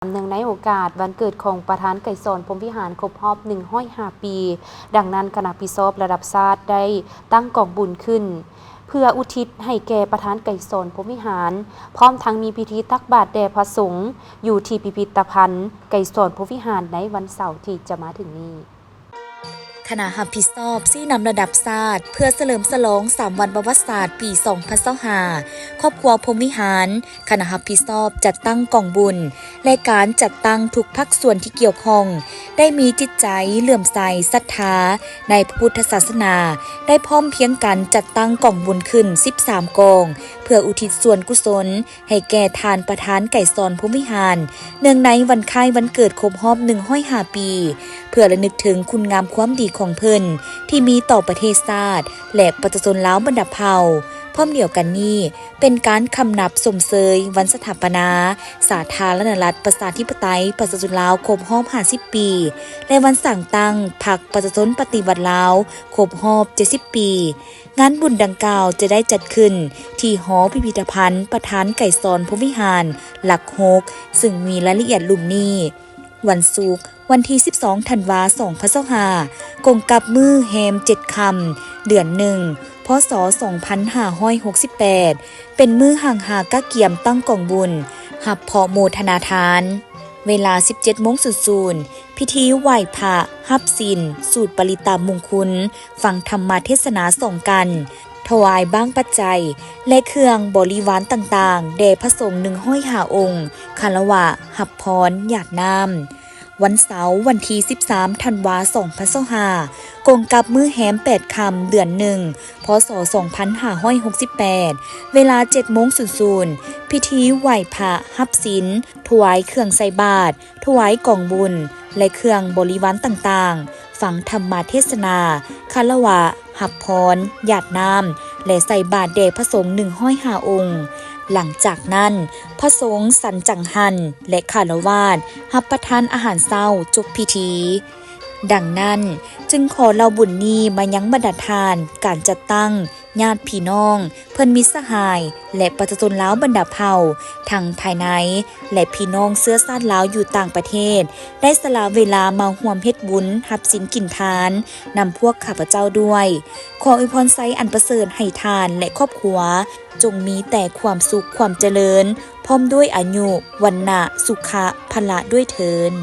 เนื่องในโอกาสวันเกิดของประธานไกรสอนพรหมวิหารครบรอบ105 ปี ดังนั้นคณะพิซอบระดับชาติได้ตั้งกองบุญขึ้น เพื่ออุทิศให้แก่ประธานไกรสอนพรหมวิหารพร้อมทั้งมีพิธีตักบาตรแด่พระสงฆ์อยู่ที่พิพิธภัณฑ์ไกรสอนพรหมวิหารในวันเสาร์ที่จะมาถึงนี้คณะรับผิดชอบซี่นำระดับชาติเพื่อเฉลิมฉลอง3 วันประวัติศาสตร์ปี2025ครอบครัวพรหมวิหารคณะรับผิดชอบจัดตั้งกองบุญและการจัดตั้งทุกภาคส่วนที่เกี่ยวข้องได้มีจิตใจเลื่อมใสศรัทธาในพระพุทธศาสนาได้พร้อมเพียงกันจัดตั้งกองบุญขึ้น13กองเพื่ออุทิศส่วนกุศลให้แก่ทานประธานไกรสอนพรหมวิหารเนื่องในวันคล้ายวันเกิดครบรอบ105 ปีเพื่อระลึกถึงคุณงามความดีของเพิ่นที่มีต่อประเทศชาติและประชาชนลาวบรรดาเผ่าพร้อมเดียวกันนี้เป็นการคำนับสมเสยวันสถาปนาสาธารณรัฐประชาธิปไตยประชาชนลาวครบรอบ50 ปีและวันสั่งตั้งพรรคประชาชนปฏิวัติลาวครบรอบ70 ปีงานบุญดังกล่าวจะได้จัดขึ้นที่หอพิพิธภัณฑ์ประธานไกรสอนพรหมวิหารหลัก6ซึ่งมีรายละเอียดลุ่มนี้วันศุกร์วันที่12 ธันวาคม 2025กงกับมือแฮม7 ค่ำเดือน1 พศ 2568เป็นมือห่างหากะเกียมตั้งกองบุญหับเพาะโมทนาทานเวลา 17:00 นพิธีไหว้พระหับศีลสูตรปริตามงคลฟังธรรมเทศนาส่งกันถวายบ้างปัจจัยและเครื่องบริวารต่างๆแด่พระสงฆ์105 องค์คารวะหับพรหยาดน้ำวันเสาร์วันที่13 ธันวาคม 2025กงกับมือแฮม8 ค่ำเดือน1 พศ 2568เวลา 7:00 นพิธีไหว้พระหับศีลถวายเครื่องใส่บาตรถวายกองบุญและเครื่องบริวารต่างๆฟังธรรมเทศนาคารวะหับพรหยาดน้ำและใส่บาตรแด่พระสงฆ์105 องค์หลังจากนั้นพระสงฆ์สันจังหันและคฤหัสถ์รับประทานอาหารเช้าจบพิธีดังนั้นจึงขอเล่าบุญนี้มายังบรรดาทานการจัดตั้งญาติพี่น้องเพื่อนมิตรสหายและประชาชนลาวบรรดาเผ่าทั้งภายในและพี่น้องเชื้อชาติลาวอยู่ต่างประเทศได้สละเวลามาร่วมเฮ็ดบุญรับศีลกินทานนำพวกข้าพเจ้าด้วยขออวยพรไซอันประเสริฐให้ทานและครอบครัวจงมีแต่ความสุขความเจริญพร้อมด้วยอายุวรรณะสุขะพละด้วยเถิด